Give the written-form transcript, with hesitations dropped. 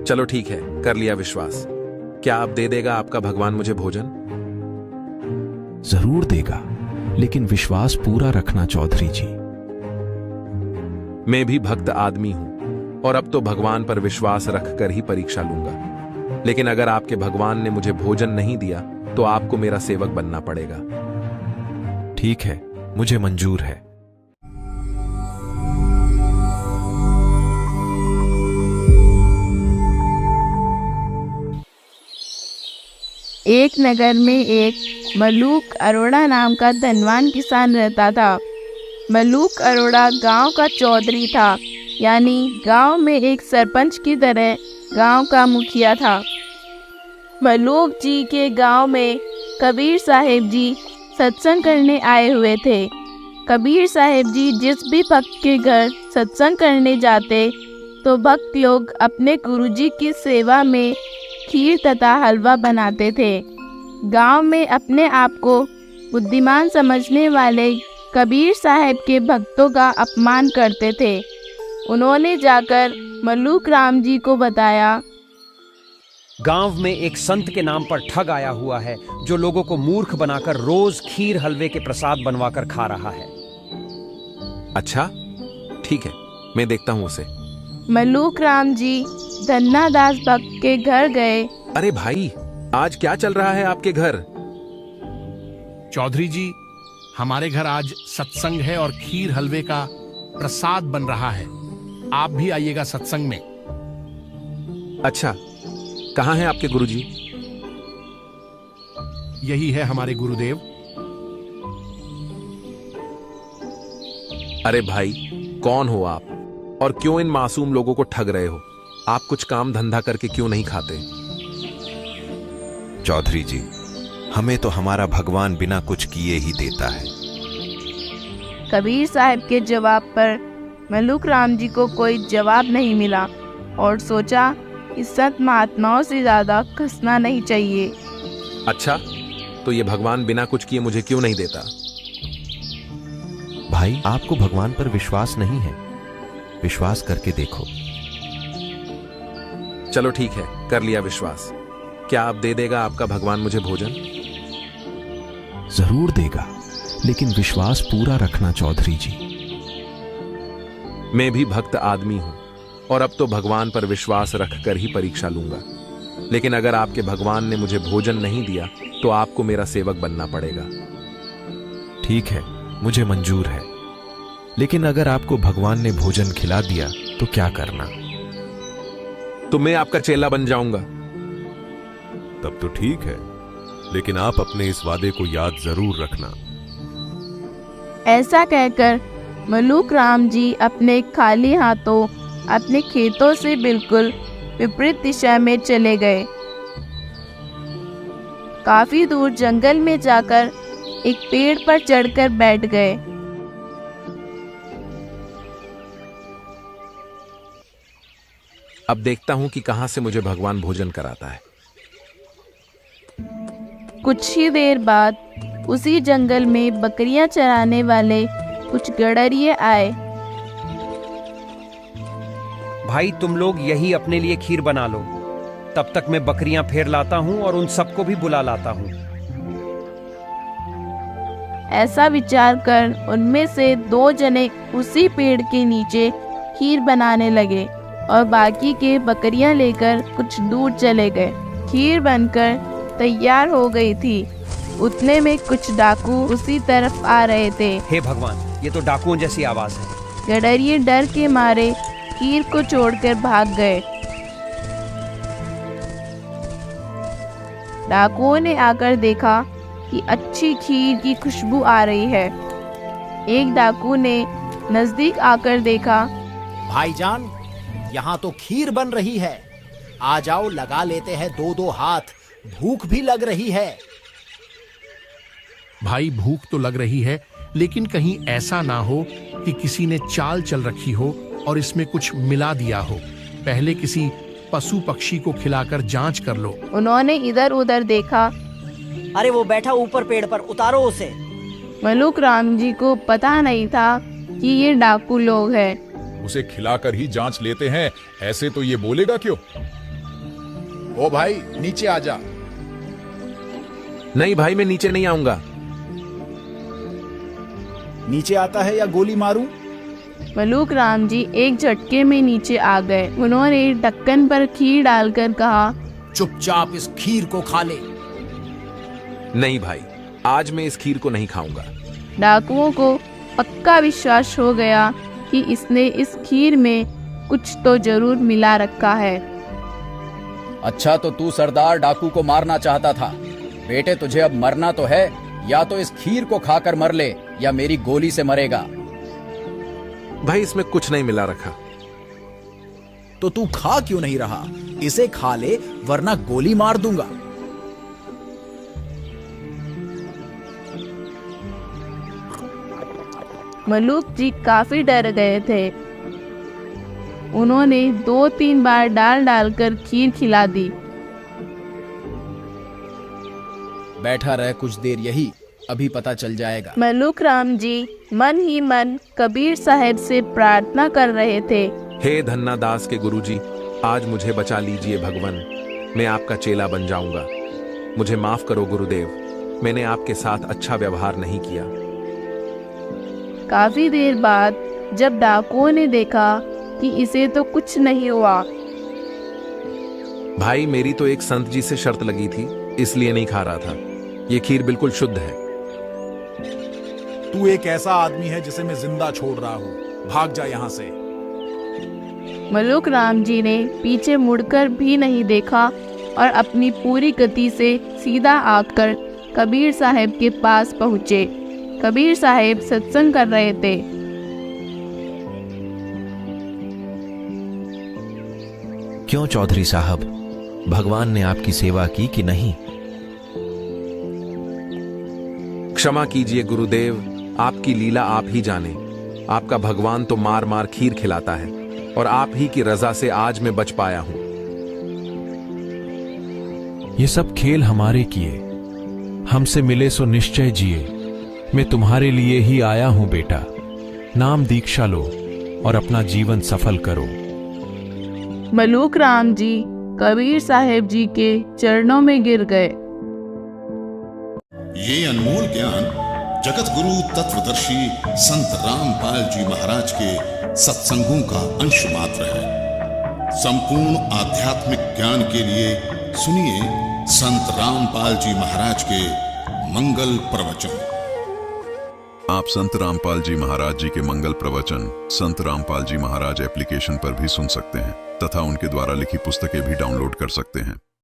चलो ठीक है, कर लिया विश्वास। क्या अब दे देगा आपका भगवान मुझे भोजन? जरूर देगा, लेकिन विश्वास पूरा रखना चौधरी जी। मैं भी भक्त आदमी हूं और अब तो भगवान पर विश्वास रखकर ही परीक्षा लूंगा। लेकिन अगर आपके भगवान ने मुझे भोजन नहीं दिया तो आपको मेरा सेवक बनना पड़ेगा। ठीक है, मुझे मंजूर है। एक नगर में एक मलूक अरोड़ा नाम का धनवान किसान रहता था। मलूक अरोड़ा गांव का चौधरी था, यानी गांव में एक सरपंच की तरह गांव का मुखिया था। मलूक जी के गांव में कबीर साहिब जी सत्संग करने आए हुए थे। कबीर साहिब जी जिस भी भक्त के घर सत्संग करने जाते तो भक्त लोग अपने गुरुजी की सेवा में खीर तथा हलवा बनाते थे। गांव में अपने आप को बुद्धिमान समझने वाले कबीर साहब के भक्तों का अपमान करते थे। उन्होंने जाकर मलूक राम जी को बताया, गांव में एक संत के नाम पर ठग आया हुआ है जो लोगों को मूर्ख बनाकर रोज खीर हलवे के प्रसाद बनवाकर खा रहा है। अच्छा ठीक है, मैं देखता हूं उसे। मलूक राम जी धन्नादास भक्त के घर गए। अरे भाई, आज क्या चल रहा है आपके घर? चौधरी जी, हमारे घर आज सत्संग है और खीर हलवे का प्रसाद बन रहा है। आप भी आइएगा सत्संग में। अच्छा, कहाँ हैं आपके गुरुजी? यही है हमारे गुरुदेव। अरे भाई, कौन हो आप और क्यों इन मासूम लोगों को ठग रहे हो? आप कुछ काम धंधा करके क्यों नहीं खाते? चौधरी जी, हमें तो हमारा भगवान बिना कुछ किए ही देता है। कबीर साहब के जवाब पर मलूक राम जी को कोई जवाब नहीं मिला और सोचा इस संत महात्माओं से ज्यादा कसना नहीं चाहिए। अच्छा, तो ये भगवान बिना कुछ किए मुझे क्यों नहीं देता? भाई, आपको भगवान पर विश्वास नहीं है। विश्वास करके देखो। चलो ठीक है, कर लिया विश्वास। क्या अब दे देगा आपका भगवान मुझे भोजन? जरूर देगा, लेकिन विश्वास पूरा रखना चौधरी जी। मैं भी भक्त आदमी हूं और अब तो भगवान पर विश्वास रखकर ही परीक्षा लूंगा। लेकिन अगर आपके भगवान ने मुझे भोजन नहीं दिया तो आपको मेरा सेवक बनना पड़ेगा। ठीक है, मुझे मंजूर है। लेकिन अगर आपको भगवान ने भोजन खिला दिया तो क्या करना? तो मैं आपका चेला बन जाऊंगा। तब तो ठीक है, लेकिन आप अपने इस वादे को याद जरूर रखना। ऐसा कहकर मलूक राम जी अपने खाली हाथों अपने खेतों से बिल्कुल विपरीत दिशा में चले गए। काफी दूर जंगल में जाकर एक पेड़ पर चढ़कर बैठ गए। अब देखता हूं कि कहां से मुझे भगवान भोजन कराता है। कुछ ही देर बाद उसी जंगल में बकरियां चराने वाले कुछ गडरिये आए। भाई, तुम लोग यही अपने लिए खीर बना लो, तब तक मैं बकरियां फेर लाता हूं और उन सबको भी बुला लाता हूं। ऐसा विचार कर उनमें से 2 जने उसी पेड़ के नीचे खीर बनाने लगे और बाकी के बकरियां लेकर कुछ दूर चले गए। खीर बनकर तैयार हो गई थी। उतने में कुछ डाकू उसी तरफ आ रहे थे। हे भगवान, ये तो डाकुओं जैसी आवाज है। गडरिये डर के मारे खीर को छोड़कर भाग गए। डाकुओं ने आकर देखा कि अच्छी खीर की खुशबू आ रही है। एक डाकू ने नजदीक आकर देखा, भाईजान, यहाँ तो खीर बन रही है। आ जाओ, लगा लेते हैं 2-2 हाथ। भूख भी लग रही है। भाई, भूख तो लग रही है, लेकिन कहीं ऐसा ना हो कि किसी ने चाल चल रखी हो और इसमें कुछ मिला दिया हो। पहले किसी पशु पक्षी को खिलाकर जांच कर लो। उन्होंने इधर उधर देखा। अरे वो बैठा ऊपर पेड़ पर, उतारो उसे। मलूक राम जी को पता नहीं था कि ये डाकू लोग हैं। उसे खिलाकर ही जांच लेते हैं, ऐसे तो ये बोलेगा क्यों? ओ भाई नीचे आ जा। नहीं भाई, मैं नीचे नहीं आऊंगा। नीचे आता है या गोली मारूं? मलूक राम जी एक झटके में नीचे आ गए। उन्होंने ढक्कन पर खीर डालकर कहा, चुपचाप इस खीर को खा ले। नहीं भाई, आज मैं इस खीर को नहीं खाऊंगा। डाकुओं को पक्का विश्वास हो गया कि इसने इस खीर में कुछ तो जरूर मिला रखा है। अच्छा, तो तू सरदार डाकू को मारना चाहता था। बेटे, तुझे अब मरना तो है, या तो इस खीर को खाकर मर ले या मेरी गोली से मरेगा। भाई, इसमें कुछ नहीं मिला रखा। तो तू खा क्यों नहीं रहा? इसे खा ले वरना गोली मार दूंगा। मलूक जी काफी डर गए थे। उन्होंने 2-3 बार डाल डालकर खीर खिला दी। बैठा रह कुछ देर यही, अभी पता चल जाएगा। मलूक राम जी मन ही मन कबीर साहब से प्रार्थना कर रहे थे। हे धन्ना दास के गुरुजी, आज मुझे बचा लीजिए भगवान। मैं आपका चेला बन जाऊंगा। मुझे माफ करो गुरुदेव, मैंने आपके साथ अच्छा व्यवहार नहीं किया। काफी देर बाद जब डाकुओं ने देखा कि इसे तो कुछ नहीं हुआ। भाई, मेरी तो एक संत जी से शर्त लगी थी, इसलिए नहीं खा रहा था। ये खीर बिल्कुल शुद्ध है। तू एक ऐसा आदमी है जिसे मैं जिंदा छोड़ रहा हूँ। भाग जा यहाँ से। मलूक राम जी ने पीछे मुड़कर भी नहीं देखा और अपनी पूरी गति से सीधा आकर कबीर साहब के पास पहुँचे। कबीर साहब सत्संग कर रहे थे। क्यों चौधरी साहब, भगवान ने आपकी सेवा की कि नहीं? क्षमा कीजिए गुरुदेव, आपकी लीला आप ही जाने। आपका भगवान तो मार मार खीर खिलाता है और आप ही की रजा से आज मैं बच पाया हूं। ये सब खेल हमारे किए, हमसे मिले सो निश्चय जिए। मैं तुम्हारे लिए ही आया हूं बेटा। नाम दीक्षा लो और अपना जीवन सफल करो। मलूक राम जी कबीर साहब जी के चरणों में गिर गए। ये अनमोल ज्ञान जगत गुरु तत्वदर्शी संत रामपाल जी महाराज के सत्संगों का अंश मात्र है। संपूर्ण आध्यात्मिक ज्ञान के लिए सुनिए संत रामपाल जी महाराज के मंगल प्रवचन। आप संत रामपाल जी महाराज जी के मंगल प्रवचन संत रामपाल जी महाराज एप्लीकेशन पर भी सुन सकते हैं तथा उनके द्वारा लिखी पुस्तकें भी डाउनलोड कर सकते हैं।